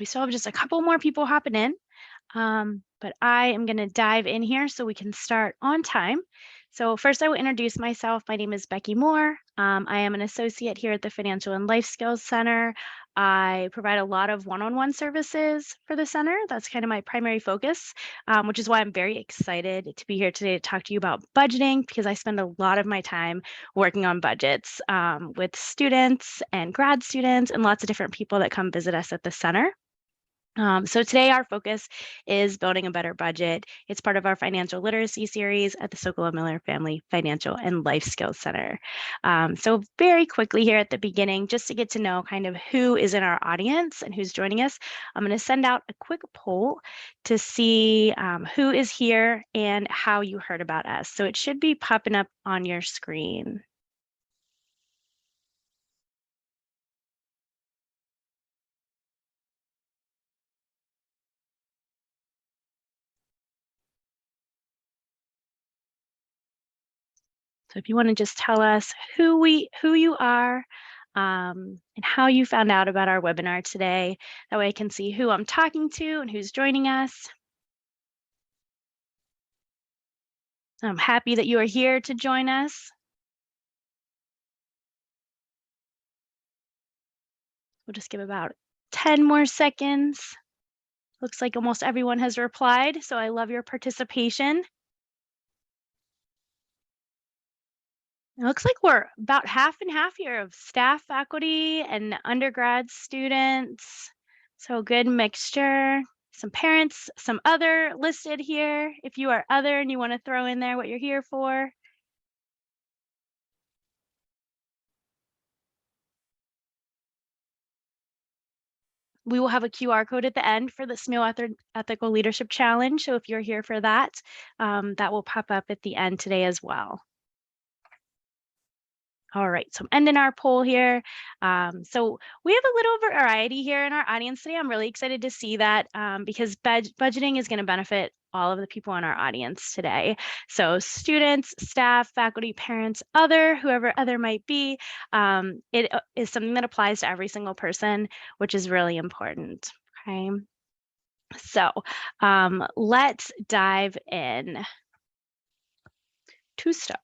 We still have just a couple more people hopping in, but I am going to dive in here so we can start on time. So first I will introduce myself. My name is Becky Moore. I am an associate here at the Financial and Life Skills Center. I provide a lot of one-on-one services for the center. That's kind of my primary focus, which is why I'm very excited to be here today to talk to you about budgeting, because I spend a lot of my time working on budgets with students and grad students and lots of different people that come visit us at the center. So today our focus is building a better budget. It's part of our financial literacy series at the Sokolov-Miller Family Financial and Life Skills Center. So very quickly here at the beginning, just to get to know kind of who is in our audience and who's joining us, I'm going to send out a quick poll to see who is here and how you heard about us. So it should be popping up on your screen. So if you want to just tell us who you are and how you found out about our webinar today, that way I can see who I'm talking to and who's joining us. I'm happy that you are here to join us. We'll just give about 10 more seconds. Looks like almost everyone has replied, so I love your participation. It looks like we're about half and half here of staff, faculty, and undergrad students. So a good mixture. Some parents, some other listed here. If you are other and you want to throw in there what you're here for. We will have a QR code at the end for the SMIL Ethical Leadership Challenge. So if you're here for that, that will pop up at the end today as well. All right, so I'm ending our poll here. So we have a little variety here in our audience today. I'm really excited to see that because budgeting is going to benefit all of the people in our audience today. So students, staff, faculty, parents, whoever other might be, it is something that applies to every single person, which is really important, okay? So let's dive in to start.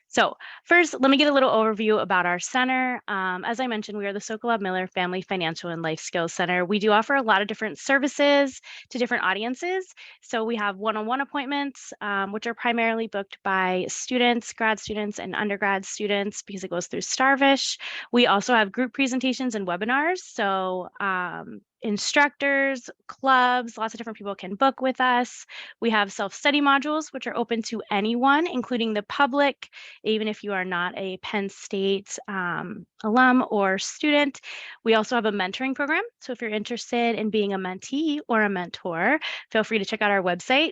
So first, let me get a little overview about our center. As I mentioned, we are the Sokolov-Miller Family Financial and Life Skills Center. We do offer a lot of different services to different audiences. So we have one-on-one appointments, which are primarily booked by students, grad students, and undergrad students because it goes through Starvish. We also have group presentations and webinars. So instructors, clubs, lots of different people can book with us. We have self-study modules, which are open to anyone, including the public, even if you are not a Penn State alum or student. We also have a mentoring program. So if you're interested in being a mentee or a mentor, feel free to check out our website.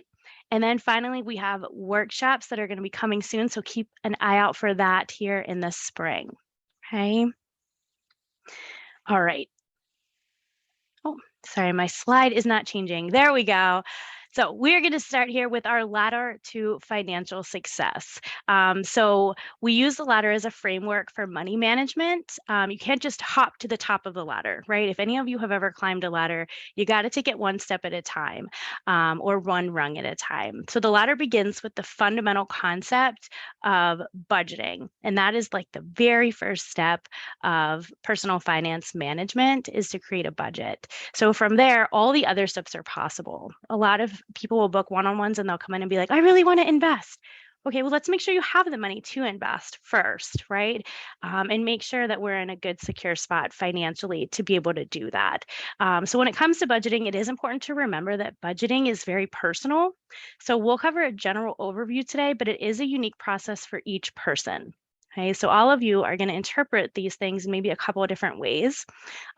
And then finally, we have workshops that are going to be coming soon. So keep an eye out for that here in the spring. Okay. All right. Oh, sorry, my slide is not changing. There we go. So we're going to start here with our ladder to financial success. So we use the ladder as a framework for money management. You can't just hop to the top of the ladder, right? If any of you have ever climbed a ladder, you got to take it one step at a time or one rung at a time. So the ladder begins with the fundamental concept of budgeting. And that is like the very first step of personal finance management is to create a budget. So from there, all the other steps are possible. A lot of people will book one-on-ones and they'll come in and be like, I really want to invest. Okay, well, let's make sure you have the money to invest first, right? And make sure that we're in a good, secure spot financially to be able to do that. So when it comes to budgeting, it is important to remember that budgeting is very personal. So we'll cover a general overview today, but it is a unique process for each person. Okay, so all of you are going to interpret these things maybe a couple of different ways.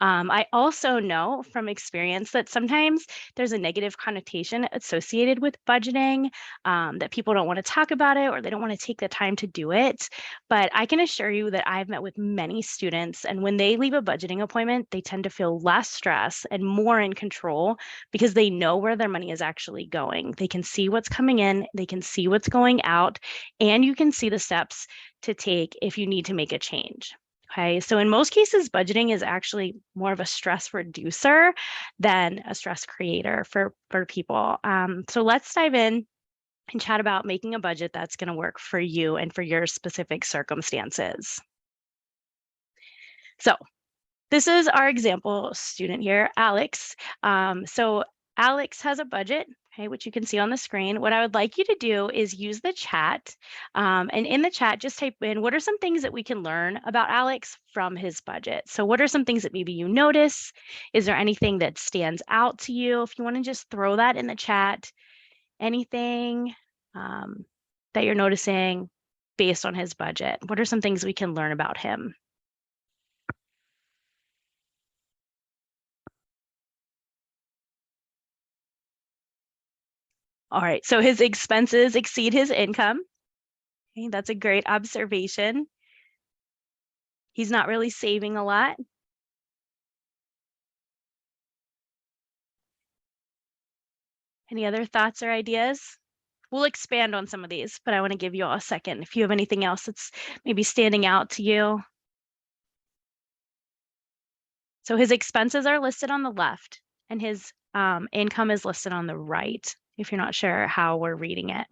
I also know from experience that sometimes there's a negative connotation associated with budgeting, that people don't want to talk about it or they don't want to take the time to do it. But I can assure you that I've met with many students, and when they leave a budgeting appointment, they tend to feel less stress and more in control because they know where their money is actually going. They can see what's coming in, they can see what's going out, and you can see the steps to take if you need to make a change. Okay, so in most cases, budgeting is actually more of a stress reducer than a stress creator for people. So let's dive in and chat about making a budget that's going to work for you and for your specific circumstances. So this is our example student here, Alex. So Alex has a budget, okay, which you can see on the screen. What I would like you to do is use the chat. And in the chat, just type in, what are some things that we can learn about Alex from his budget? So what are some things that maybe you notice? Is there anything that stands out to you? If you want to just throw that in the chat, anything that you're noticing based on his budget? What are some things we can learn about him? All right, so his expenses exceed his income. Okay, that's a great observation. He's not really saving a lot. Any other thoughts or ideas? We'll expand on some of these, but I want to give you all a second. If you have anything else that's maybe standing out to you. So his expenses are listed on the left and his income is listed on the right, if you're not sure how we're reading it.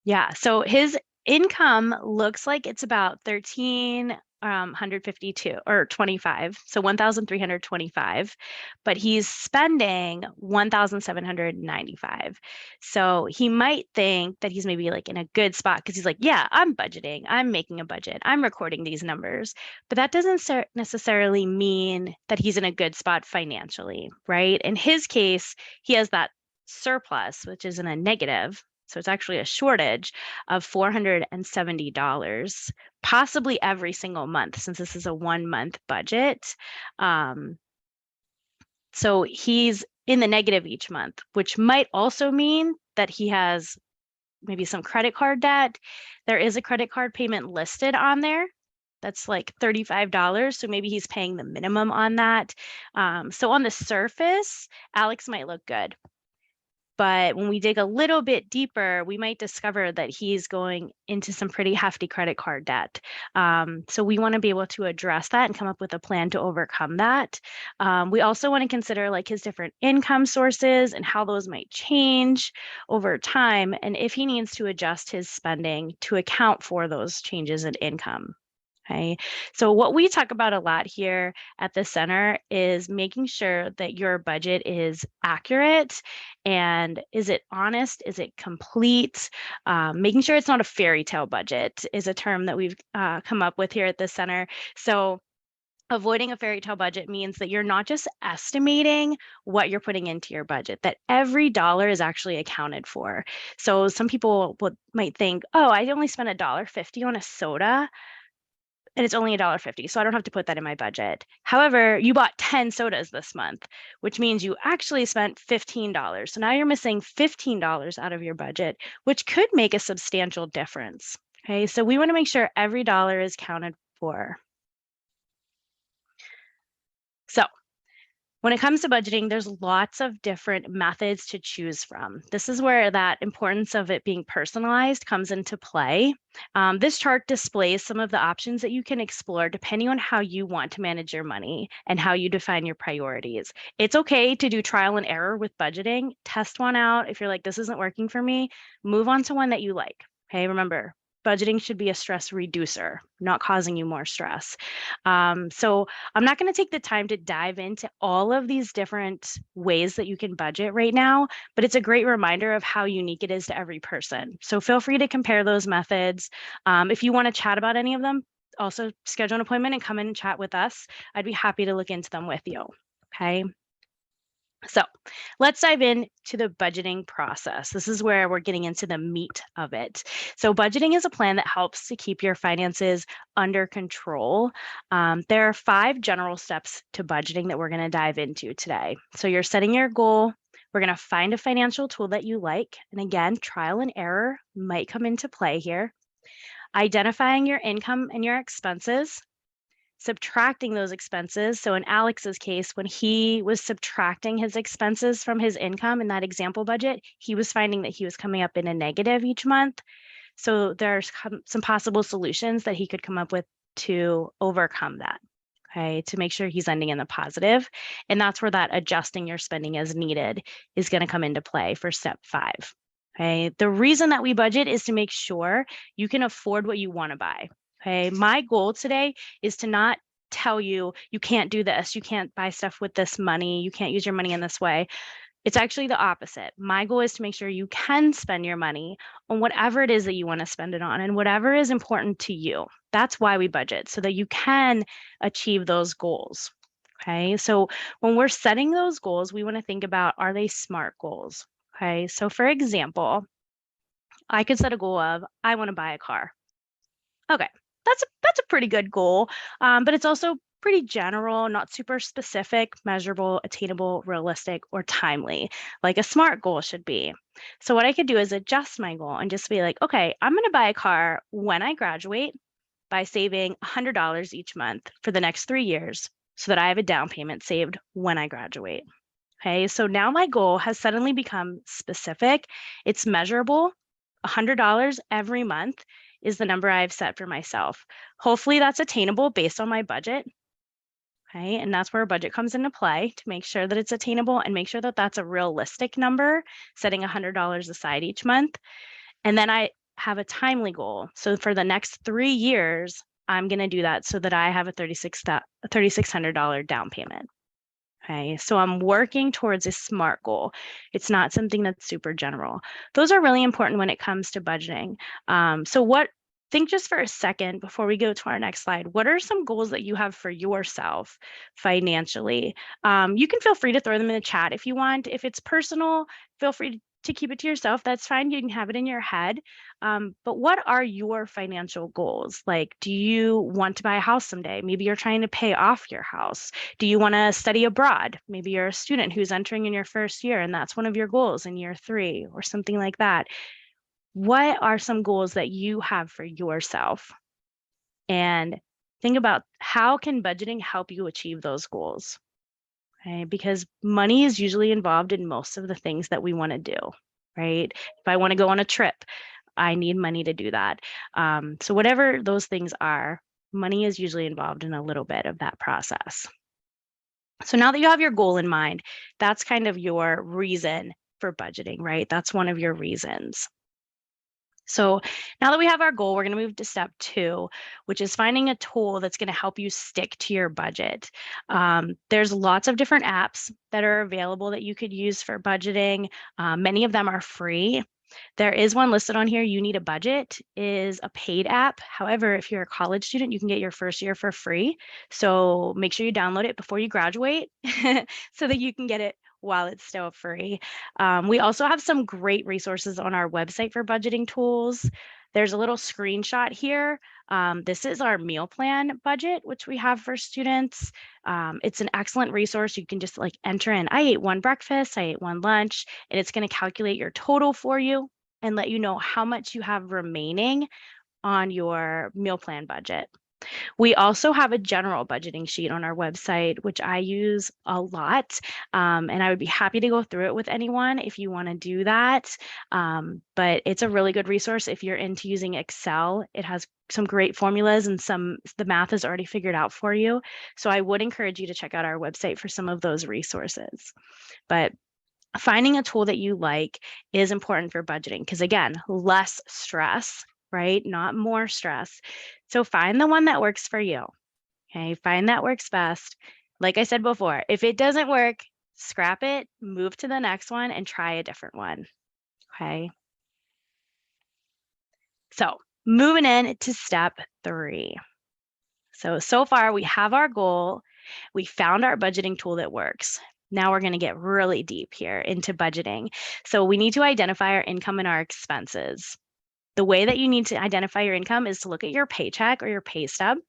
Yeah, so his income looks like it's about 1,352 or 25, so 1,325, but he's spending 1,795. So he might think that he's maybe like in a good spot because he's like, yeah, I'm budgeting, I'm making a budget, I'm recording these numbers, but that doesn't necessarily mean that he's in a good spot financially, right? In his case, he has that surplus, which is in a negative. So it's actually a shortage of $470, possibly every single month, since this is a 1-month budget. So he's in the negative each month, which might also mean that he has maybe some credit card debt. There is a credit card payment listed on there. That's like $35. So maybe he's paying the minimum on that. So on the surface, Alex might look good. But when we dig a little bit deeper, we might discover that he's going into some pretty hefty credit card debt. So we want to be able to address that and come up with a plan to overcome that. We also want to consider like his different income sources and how those might change over time, and if he needs to adjust his spending to account for those changes in income. Okay, so what we talk about a lot here at the center is making sure that your budget is accurate and is it honest? Is it complete? Making sure it's not a fairy tale budget is a term that we've come up with here at the center. So avoiding a fairy tale budget means that you're not just estimating what you're putting into your budget, that every dollar is actually accounted for. So some people might think, oh, I only spent $1.50 on a soda and it's only $1.50, so I don't have to put that in my budget. However, you bought 10 sodas this month, which means you actually spent $15. So now you're missing $15 out of your budget, which could make a substantial difference. Okay, so we want to make sure every dollar is counted for. So when it comes to budgeting, there's lots of different methods to choose from. This is where that importance of it being personalized comes into play. This chart displays some of the options that you can explore depending on how you want to manage your money and how you define your priorities. It's okay to do trial and error with budgeting. Test one out. If you're like, this isn't working for me, move on to one that you like. Okay, remember, budgeting should be a stress reducer, not causing you more stress. So I'm not going to take the time to dive into all of these different ways that you can budget right now, but it's a great reminder of how unique it is to every person. So feel free to compare those methods. If you want to chat about any of them, also schedule an appointment and come in and chat with us. I'd be happy to look into them with you. Okay. So let's dive into the budgeting process. This is where we're getting into the meat of it. So budgeting is a plan that helps to keep your finances under control. There are 5 general steps to budgeting that we're going to dive into today. So you're setting your goal. We're going to find a financial tool that you like. And again, trial and error might come into play here. Identifying your income and your expenses, subtracting those expenses. So in Alex's case, when he was subtracting his expenses from his income in that example budget, he was finding that he was coming up in a negative each month. So there's some possible solutions that he could come up with to overcome that. Okay, to make sure he's ending in the positive. And that's where that adjusting your spending as needed is going to come into play for step 5. Okay, the reason that we budget is to make sure you can afford what you want to buy. Okay, my goal today is to not tell you, you can't do this, you can't buy stuff with this money, you can't use your money in this way. It's actually the opposite. My goal is to make sure you can spend your money on whatever it is that you want to spend it on and whatever is important to you. That's why we budget, so that you can achieve those goals. Okay, so when we're setting those goals, we want to think about, are they SMART goals? Okay, so for example, I could set a goal of, I want to buy a car. Okay, that's a pretty good goal, but it's also pretty general, not super specific, measurable, attainable, realistic, or timely, like a SMART goal should be. So what I could do is adjust my goal and just be like, okay, I'm going to buy a car when I graduate by saving $100 each month for the next 3 years so that I have a down payment saved when I graduate. Okay, so now my goal has suddenly become specific. It's measurable. $100 every month is the number I've set for myself. Hopefully that's attainable based on my budget. Okay, and that's where a budget comes into play, to make sure that it's attainable and make sure that that's a realistic number, setting $100 aside each month. And then I have a timely goal. So for the next 3 years, I'm going to do that so that I have a $3,600 down payment. Okay, so I'm working towards a SMART goal. It's not something that's super general. Those are really important when it comes to budgeting. Think just for a second before we go to our next slide. What are some goals that you have for yourself financially? You can feel free to throw them in the chat if you want. If it's personal, feel free to keep it to yourself. That's fine. You can have it in your head. But what are your financial goals? Like, do you want to buy a house someday? Maybe you're trying to pay off your house. Do you want to study abroad? Maybe you're a student who's entering in your first year and that's one of your goals in year 3 or something like that. What are some goals that you have for yourself? And think about, how can budgeting help you achieve those goals? Okay, because money is usually involved in most of the things that we want to do, right? If I want to go on a trip, I need money to do that. So whatever those things are, money is usually involved in a little bit of that process. So now that you have your goal in mind, that's kind of your reason for budgeting, right? That's one of your reasons. So now that we have our goal, we're going to move to step 2, which is finding a tool that's going to help you stick to your budget. There's lots of different apps that are available that you could use for budgeting. Many of them are free. There is one listed on here, You Need a Budget, is a paid app. However, if you're a college student, you can get your first year for free. So make sure you download it before you graduate so that you can get it while it's still free. We also have some great resources on our website for budgeting tools. There's a little screenshot here. This is our meal plan budget, which we have for students. It's an excellent resource. You can just like enter in, I ate 1 breakfast, I ate 1 lunch, and it's going to calculate your total for you and let you know how much you have remaining on your meal plan budget. We also have a general budgeting sheet on our website, which I use a lot, and I would be happy to go through it with anyone if you want to do that. But it's a really good resource if you're into using Excel. It has some great formulas and the math is already figured out for you. So I would encourage you to check out our website for some of those resources. But finding a tool that you like is important for budgeting because, again, less stress, right? Not more stress. So find the one that works for you. Okay, find that works best. Like I said before, if it doesn't work, scrap it, move to the next one and try a different one. Okay. So moving in to step 3. So far we have our goal. We found our budgeting tool that works. Now we're going to get really deep here into budgeting. So we need to identify our income and our expenses. The way that you need to identify your income is to look at your paycheck or your pay stub.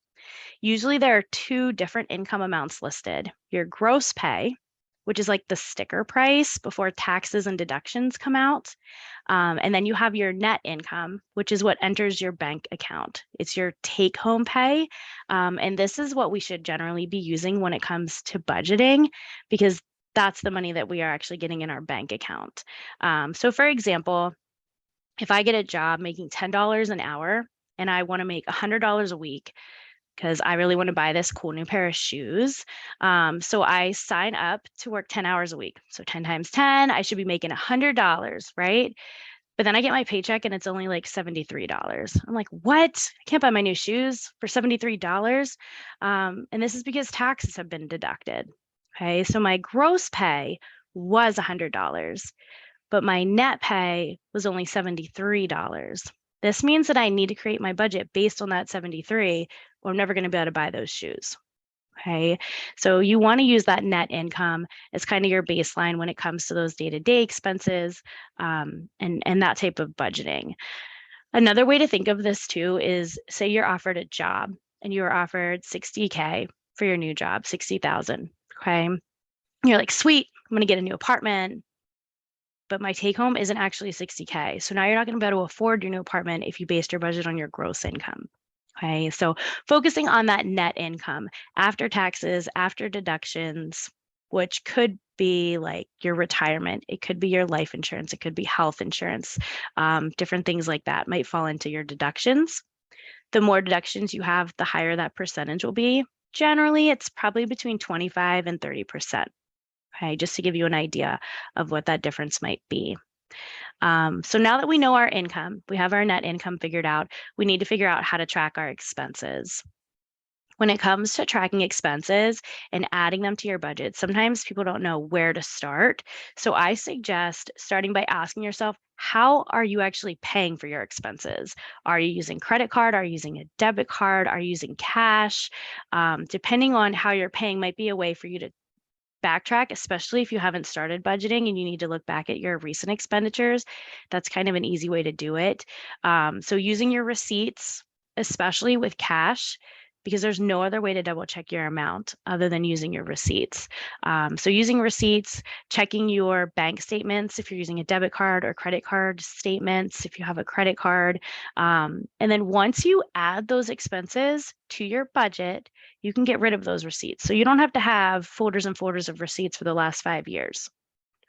Usually there are 2 different income amounts listed. Your gross pay, which is like the sticker price before taxes and deductions come out. And then you have your net income, which is what enters your bank account. It's your take-home pay. And this is what we should generally be using when it comes to budgeting, because that's the money that we are actually getting in our bank account. So for example, If I get a job making $10 an hour and I want to make $100 a week because I really want to buy this cool new pair of shoes. So I sign up to work 10 hours a week. So 10 times 10, I should be making $100, right? But then I get my paycheck and it's only like $73. I'm like, what? I can't buy my new shoes for $73. And this is because taxes have been deducted. Okay. So my gross pay was $100, but my net pay was only $73. This means that I need to create my budget based on that 73, or I'm never going to be able to buy those shoes. Okay. So you want to use that net income as kind of your baseline when it comes to those day-to-day expenses, and that type of budgeting. Another way to think of this too is, say you're offered a job and you were offered 60K for your new job, 60,000. Okay. You're like, sweet, I'm going to get a new apartment, but my take home isn't actually 60K. So now you're not going to be able to afford your new apartment if you based your budget on your gross income. Okay, so focusing on that net income after taxes, after deductions, which could be like your retirement, it could be your life insurance, it could be health insurance, different things like that might fall into your deductions. The more deductions you have, the higher that percentage will be. Generally, it's probably between 25 and 30%. Okay, just to give you an idea of what that difference might be. So now that we know our income, we have our net income figured out, we need to figure out how to track our expenses. When it comes to tracking expenses and adding them to your budget, sometimes people don't know where to start. So I suggest starting by asking yourself, how are you actually paying for your expenses? Are you using credit card? Are you using a debit card? Are you using cash? Depending on how you're paying might be a way for you to backtrack, especially if you haven't started budgeting and you need to look back at your recent expenditures. That's kind of an easy way to do it. So using your receipts, especially with cash, because there's no other way to double check your amount other than using your receipts. So using receipts, checking your bank statements if you're using a debit card or credit card statements if you have a credit card. And then once you add those expenses to your budget, you can get rid of those receipts. So you don't have to have folders and folders of receipts for the last 5 years.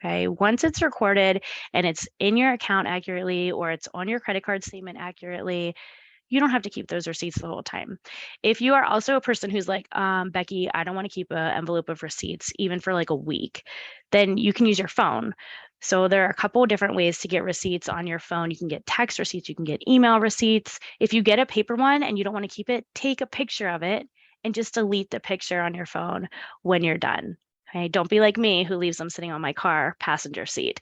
Okay. Once it's recorded and it's in your account accurately, or it's on your credit card statement accurately, you don't have to keep those receipts the whole time. If you are also a person who's like, Becky, I don't want to keep an envelope of receipts even for like a week, then you can use your phone. So there are a couple of different ways to get receipts on your phone. You can get text receipts, you can get email receipts. If you get a paper one and you don't want to keep it, take a picture of it and just delete the picture on your phone when you're done. Okay, don't be like me who leaves them sitting on my car passenger seat.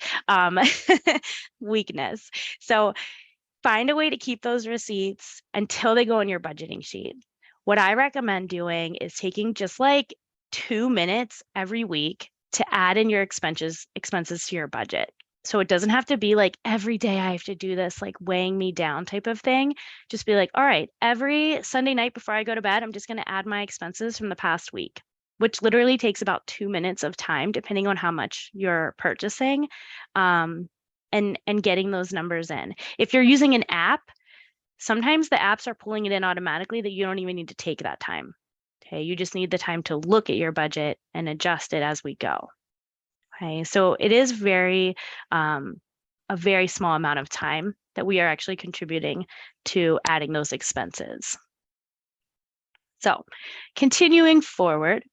Weakness. So find a way to keep those receipts until they go on your budgeting sheet. What I recommend doing is taking just like 2 minutes every week to add in your expenses to your budget. So it doesn't have to be like every day I have to do this, like weighing me down type of thing. Just be like, all right, every Sunday night before I go to bed, I'm just going to add my expenses from the past week, which literally takes about 2 minutes of time, depending on how much you're purchasing. And getting those numbers in. If you're using an app, sometimes the apps are pulling it in automatically that you don't even need to take that time. Okay, you just need the time to look at your budget and adjust it as we go. Okay, so it is a very small amount of time that we are actually contributing to adding those expenses. So continuing forward,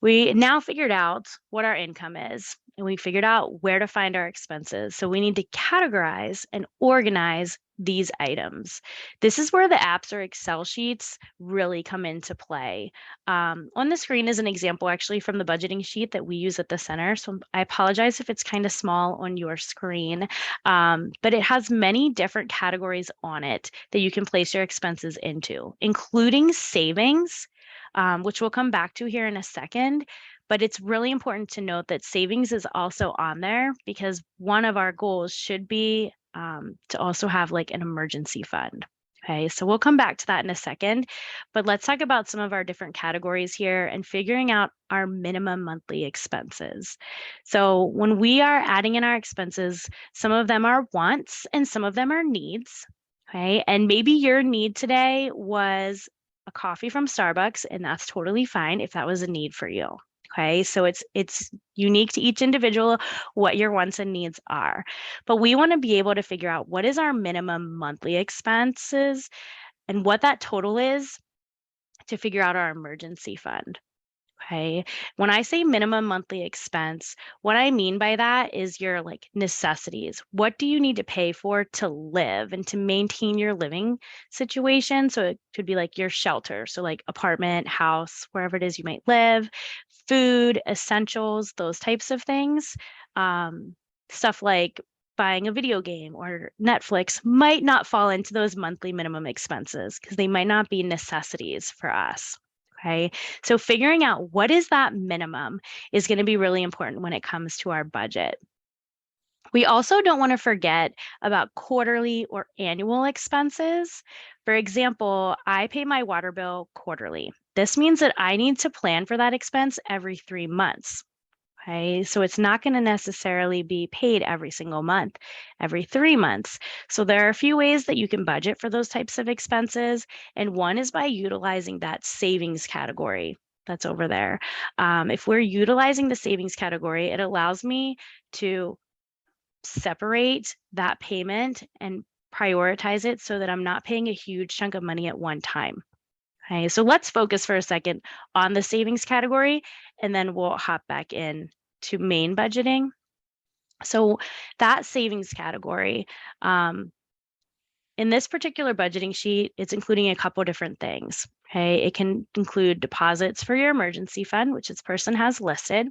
we now figured out what our income is, and we figured out where to find our expenses. So we need to categorize and organize these items. This is where the apps or Excel sheets really come into play. On the screen is an example actually from the budgeting sheet that we use at the center. So I apologize if it's kind of small on your screen, but it has many different categories on it that you can place your expenses into, including savings, which we'll come back to here in a second. But it's really important to note that savings is also on there because one of our goals should be to also have like an emergency fund. Okay, so we'll come back to that in a second, but let's talk about some of our different categories here and figuring out our minimum monthly expenses. So when we are adding in our expenses, some of them are wants and some of them are needs. Okay, and maybe your need today was a coffee from Starbucks, and that's totally fine if that was a need for you. Okay, so it's unique to each individual what your wants and needs are. But we want to be able to figure out what is our minimum monthly expenses and what that total is to figure out our emergency fund. Okay. When I say minimum monthly expense, what I mean by that is your like necessities. What do you need to pay for to live and to maintain your living situation? So it could be like your shelter. So like apartment, house, wherever it is you might live, food, essentials, those types of things. Um, Stuff like buying a video game or Netflix might not fall into those monthly minimum expenses because they might not be necessities for us. Okay. So figuring out what is that minimum is going to be really important when it comes to our budget. We also don't want to forget about quarterly or annual expenses. For example, I pay my water bill quarterly. This means that I need to plan for that expense every 3 months. Okay, so it's not going to necessarily be paid every single month, every 3 months. So there are a few ways that you can budget for those types of expenses. And one is by utilizing that savings category that's over there. If we're utilizing the savings category, it allows me to separate that payment and prioritize it so that I'm not paying a huge chunk of money at one time. Okay, so let's focus for a second on the savings category, and then we'll hop back in to main budgeting. So that savings category, in this particular budgeting sheet, it's including a couple different things. Okay, it can include deposits for your emergency fund, which this person has listed.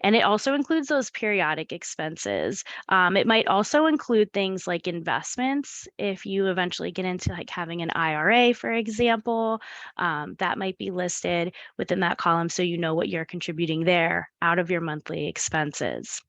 And it also includes those periodic expenses. It might also include things like investments. If you eventually get into like having an IRA, for example, that might be listed within that column so you know what you're contributing there out of your monthly expenses.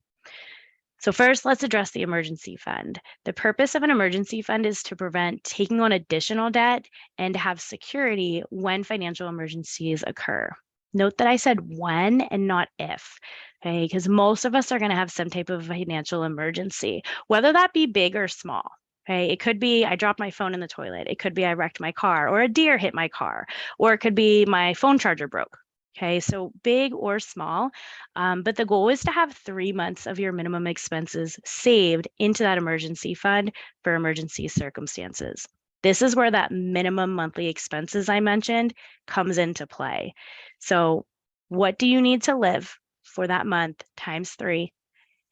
So first, let's address the emergency fund. The purpose of an emergency fund is to prevent taking on additional debt and to have security when financial emergencies occur. Note that I said when and not if, okay? Because most of us are going to have some type of financial emergency, whether that be big or small. Okay, it could be I dropped my phone in the toilet. It could be I wrecked my car, or a deer hit my car, or it could be my phone charger broke. Okay, so big or small, but the goal is to have 3 months of your minimum expenses saved into that emergency fund for emergency circumstances. This is where that minimum monthly expenses I mentioned comes into play. So what do you need to live for that month times 3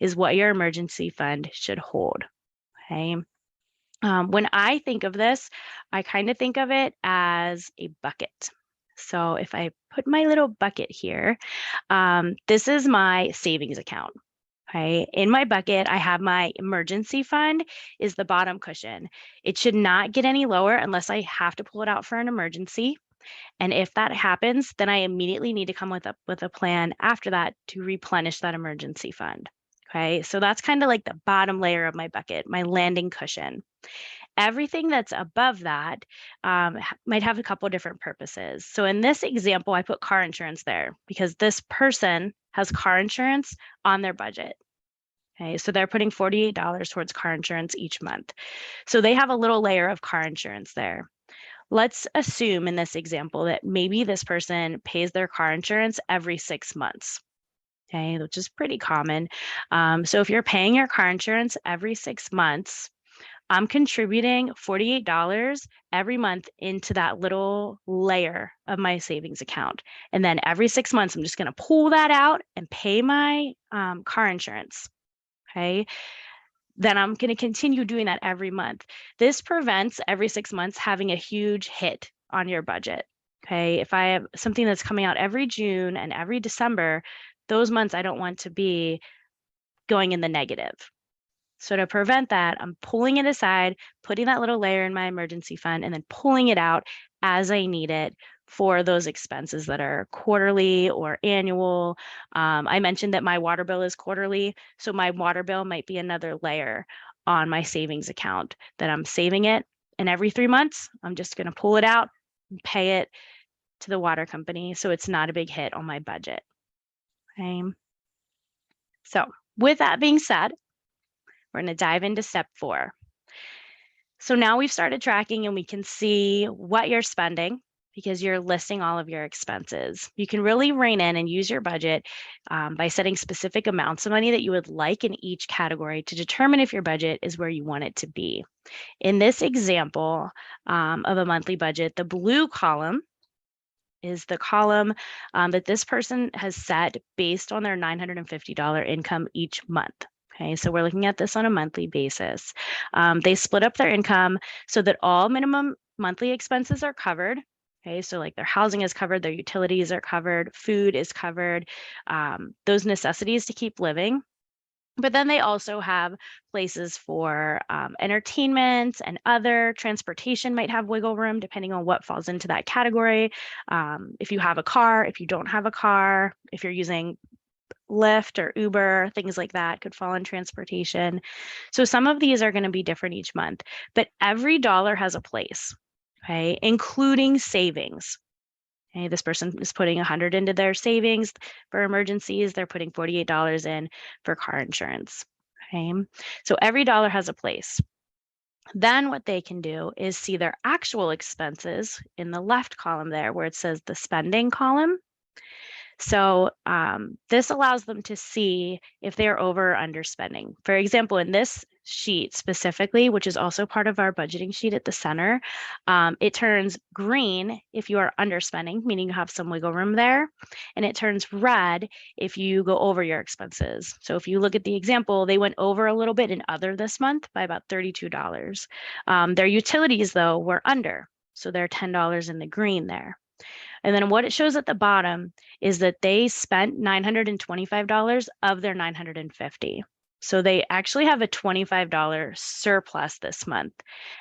is what your emergency fund should hold. Okay. When I think of this, I kind of think of it as a bucket. So if I put my little bucket here, this is my savings account. Okay. In my bucket, I have my emergency fund is the bottom cushion. It should not get any lower unless I have to pull it out for an emergency. And if that happens, then I immediately need to come with a plan after that to replenish that emergency fund. Okay. So that's kind of like the bottom layer of my bucket, my landing cushion. Everything that's above that might have a couple different purposes. So in this example, I put car insurance there because this person has car insurance on their budget. Okay, so they're putting $48 towards car insurance each month. So they have a little layer of car insurance there. Let's assume in this example that maybe this person pays their car insurance every 6 months. Okay, which is pretty common. So if you're paying your car insurance every 6 months, I'm contributing $48 every month into that little layer of my savings account. And then every 6 months, I'm just going to pull that out and pay my car insurance. Okay. Then I'm going to continue doing that every month. This prevents every 6 months having a huge hit on your budget. Okay. If I have something that's coming out every June and every December, those months I don't want to be going in the negative. So to prevent that, I'm pulling it aside, putting that little layer in my emergency fund, and then pulling it out as I need it for those expenses that are quarterly or annual. I mentioned that my water bill is quarterly, so my water bill might be another layer on my savings account that I'm saving it. And every 3 months, I'm just going to pull it out and pay it to the water company so it's not a big hit on my budget. Okay. So with that being said, we're going to dive into step 4. So now we've started tracking and we can see what you're spending. because you're listing all of your expenses. You can really rein in and use your budget by setting specific amounts of money that you would like in each category to determine if your budget is where you want it to be. In this example of a monthly budget, the blue column is the column that this person has set based on their $950 income each month. Okay, so we're looking at this on a monthly basis. They split up their income so that all minimum monthly expenses are covered. Okay, so like their housing is covered, their utilities are covered, food is covered, those necessities to keep living. But then they also have places for entertainment and other. Transportation might have wiggle room depending on what falls into that category. If you have a car, if you don't have a car, if you're using Lyft or Uber, things like that could fall in transportation. So some of these are going to be different each month, but every dollar has a place, okay, including savings. Okay, this person is putting 100 into their savings for emergencies. They're putting $48 in for car insurance. Okay, so every dollar has a place. Then what they can do is see their actual expenses in the left column there where it says the spending column. So this allows them to see if they are over or underspending. For example, in this sheet specifically, which is also part of our budgeting sheet at the center, it turns green if you are underspending, meaning you have some wiggle room there, and it turns red if you go over your expenses. So if you look at the example, they went over a little bit in other this month by about $32. Their utilities, though, were under, so they're $10 in the green there. And then what it shows at the bottom is that they spent $925 of their $950. So they actually have a $25 surplus this month.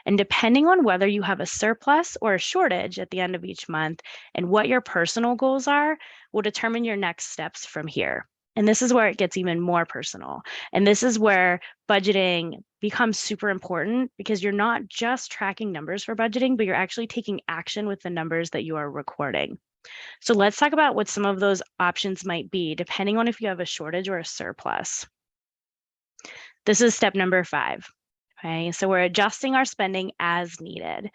And depending on whether you have a surplus or a shortage at the end of each month and what your personal goals are, will determine your next steps from here. And this is where it gets even more personal. And this is where budgeting becomes super important because you're not just tracking numbers for budgeting, but you're actually taking action with the numbers that you are recording. So let's talk about what some of those options might be, depending on if you have a shortage or a surplus. This is step number 5. Okay, so we're adjusting our spending as needed.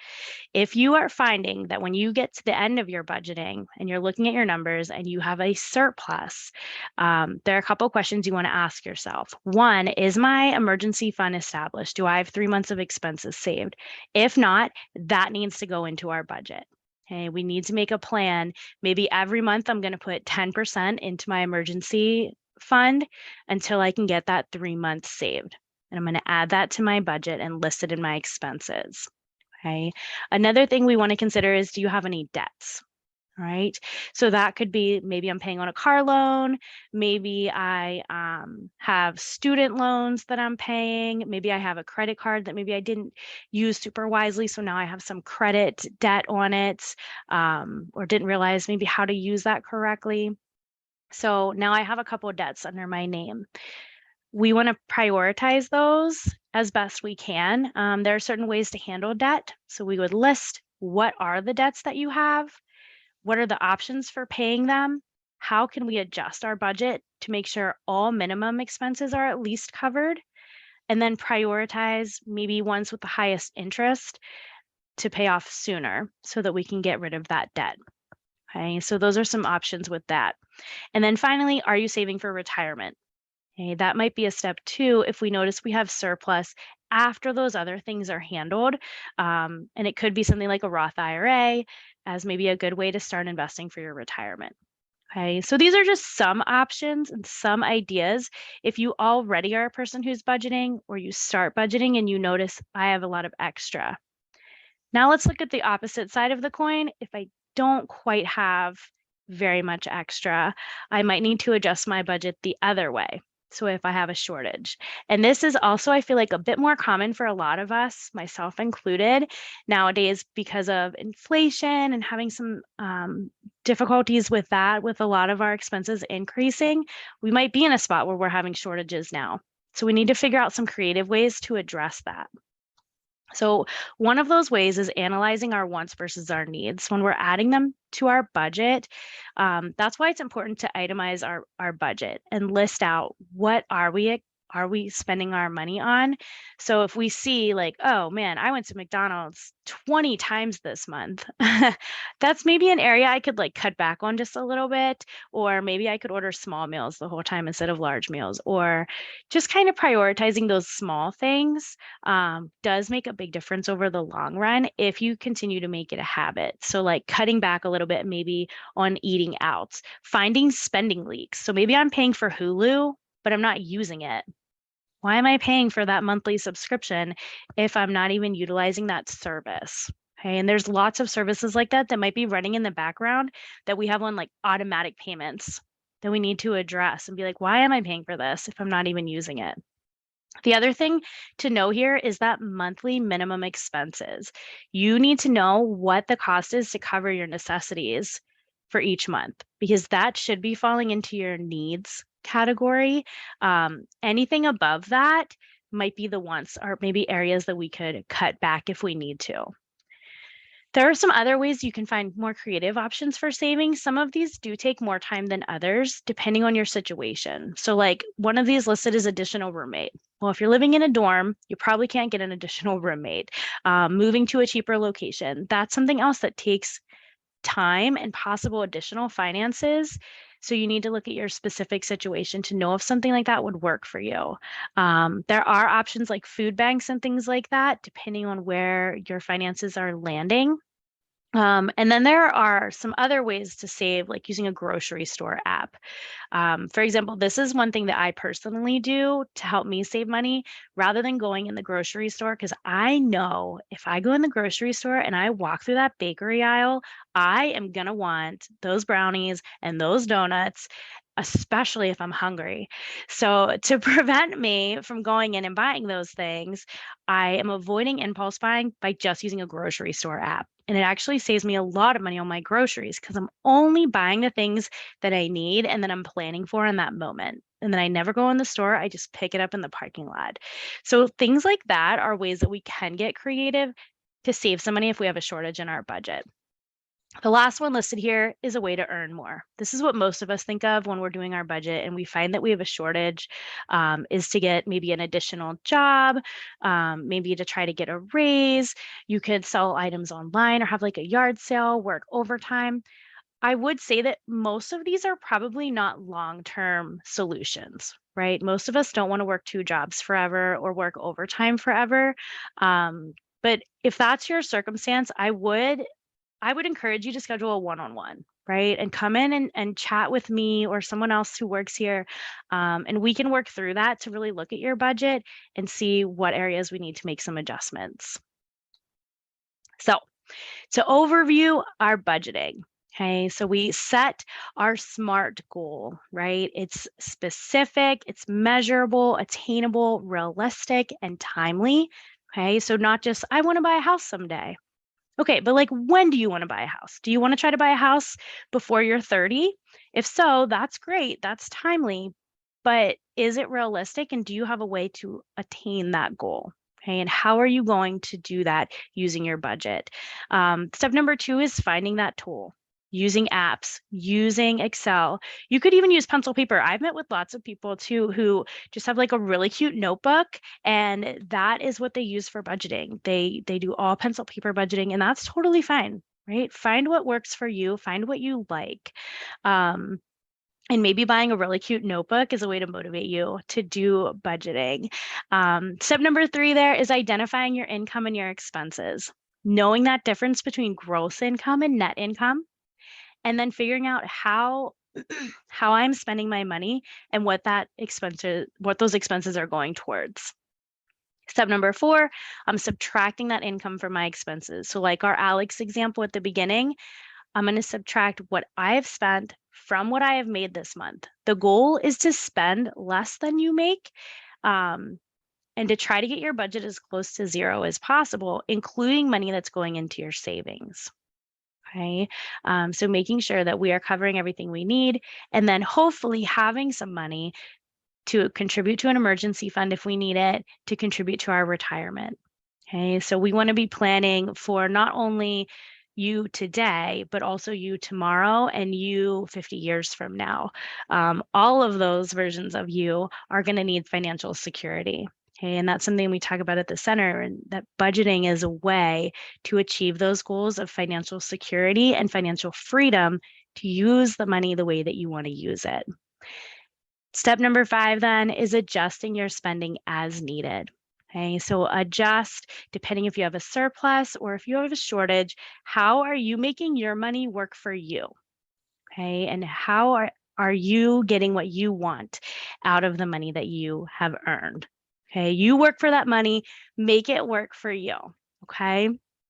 If you are finding that when you get to the end of your budgeting and you're looking at your numbers and you have a surplus, there are a couple questions you want to ask yourself. One, is my emergency fund established? Do I have 3 months of expenses saved? If not, that needs to go into our budget. Okay, we need to make a plan. Maybe every month I'm going to put 10% into my emergency fund until I can get that 3 months saved. And I'm going to add that to my budget and list it in my expenses. Okay. Another thing we want to consider is, do you have any debts? All right. So that could be, maybe I'm paying on a car loan. Maybe I have student loans that I'm paying. Maybe I have a credit card that maybe I didn't use super wisely. So now I have some credit debt on it, or didn't realize maybe how to use that correctly. So now I have a couple of debts under my name. We want to prioritize those as best we can. There are certain ways to handle debt. So we would list, what are the debts that you have? What are the options for paying them? How can we adjust our budget to make sure all minimum expenses are at least covered? And then prioritize maybe ones with the highest interest to pay off sooner so that we can get rid of that debt. Okay, so those are some options with that. And then finally, are you saving for retirement? Okay, that might be a step 2 if we notice we have surplus after those other things are handled. And it could be something like a Roth IRA as maybe a good way to start investing for your retirement. Okay, so these are just some options and some ideas. If you already are a person who's budgeting, or you start budgeting and you notice, I have a lot of extra. Now let's look at the opposite side of the coin. If I don't quite have very much extra, I might need to adjust my budget the other way. So if I have a shortage, and this is also, I feel like, a bit more common for a lot of us, myself included, nowadays because of inflation and having some difficulties with that, with a lot of our expenses increasing, we might be in a spot where we're having shortages now. So we need to figure out some creative ways to address that. So one of those ways is analyzing our wants versus our needs when we're adding them to our budget. That's why it's important to itemize our budget and list out, what are we are we spending our money on? So if we see like, oh man, I went to McDonald's 20 times this month, that's maybe an area I could like cut back on just a little bit, or maybe I could order small meals the whole time instead of large meals, or just kind of prioritizing those small things does make a big difference over the long run if you continue to make it a habit. So like cutting back a little bit maybe on eating out, finding spending leaks. So maybe I'm paying for Hulu, but I'm not using it. Why am I paying for that monthly subscription if I'm not even utilizing that service? Okay. And there's lots of services like that that might be running in the background that we have on like automatic payments that we need to address and be like, why am I paying for this if I'm not even using it? The other thing to know here is that monthly minimum expenses. You need to know what the cost is to cover your necessities for each month, because that should be falling into your needs category. Anything above that might be the wants or maybe areas that we could cut back if we need to. There are some other ways you can find more creative options for saving. Some of these do take more time than others, depending on your situation. So, like one of these listed is additional roommate. Well, if you're living in a dorm, you probably can't get an additional roommate. Moving to a cheaper location, that's something else that takes time and possible additional finances. So you need to look at your specific situation to know if something like that would work for you. There are options like food banks and things like that, depending on where your finances are landing. And then there are some other ways to save, like using a grocery store app. For example, this is one thing that I personally do to help me save money rather than going in the grocery store, because I know if I go in the grocery store and I walk through that bakery aisle, I am going to want those brownies and those donuts, especially if I'm hungry. So, to prevent me from going in and buying those things, I am avoiding impulse buying by just using a grocery store app. And it actually saves me a lot of money on my groceries because I'm only buying the things that I need and that I'm planning for in that moment. And then I never go in the store, I just pick it up in the parking lot. So things like that are ways that we can get creative to save some money if we have a shortage in our budget. The last one listed here is a way to earn more. This is what most of us think of when we're doing our budget and we find that we have a shortage, is to get maybe an additional job, maybe to try to get a raise. You could sell items online or have like a yard sale, work overtime. I would say that most of these are probably not long-term solutions, right? Most of us don't want to work two jobs forever or work overtime forever. Um, but if that's your circumstance, I would encourage you to schedule a one-on-one, right? And come in and chat with me or someone else who works here. And we can work through that to really look at your budget and see what areas we need to make some adjustments. So to overview our budgeting, okay, so we set our SMART goal, right? It's specific, it's measurable, attainable, realistic, and timely. Okay, so not just, I want to buy a house someday. Okay, but like, when do you want to buy a house? Do you want to try to buy a house before you're 30? If so, that's great. That's timely. But is it realistic? And do you have a way to attain that goal? Okay, and how are you going to do that using your budget? Step number 2 is finding that tool, using apps, using Excel. You could even use pencil paper. I've met with lots of people too who just have like a really cute notebook, and that is what they use for budgeting. They do all pencil paper budgeting, and that's totally fine, right? Find what works for you, find what you like. And maybe buying a really cute notebook is a way to motivate you to do budgeting. Step number 3 there is identifying your income and your expenses. Knowing that difference between gross income and net income, and then figuring out how I'm spending my money and what those expenses are going towards. Step number 4, I'm subtracting that income from my expenses. So like our Alex example at the beginning, I'm going to subtract what I've spent from what I have made this month. The goal is to spend less than you make, and to try to get your budget as close to zero as possible, including money that's going into your savings. Okay, so making sure that we are covering everything we need, and then hopefully having some money to contribute to an emergency fund if we need it, to contribute to our retirement. Okay, so we want to be planning for not only you today, but also you tomorrow and you 50 years from now. All of those versions of you are going to need financial security. Okay, and that's something we talk about at the center, and that budgeting is a way to achieve those goals of financial security and financial freedom to use the money the way that you want to use it. Step number 5 then is adjusting your spending as needed. Okay, so adjust depending if you have a surplus or if you have a shortage. How are you making your money work for you? Okay, and how are you getting what you want out of the money that you have earned? Okay, you work for that money, make it work for you. Okay.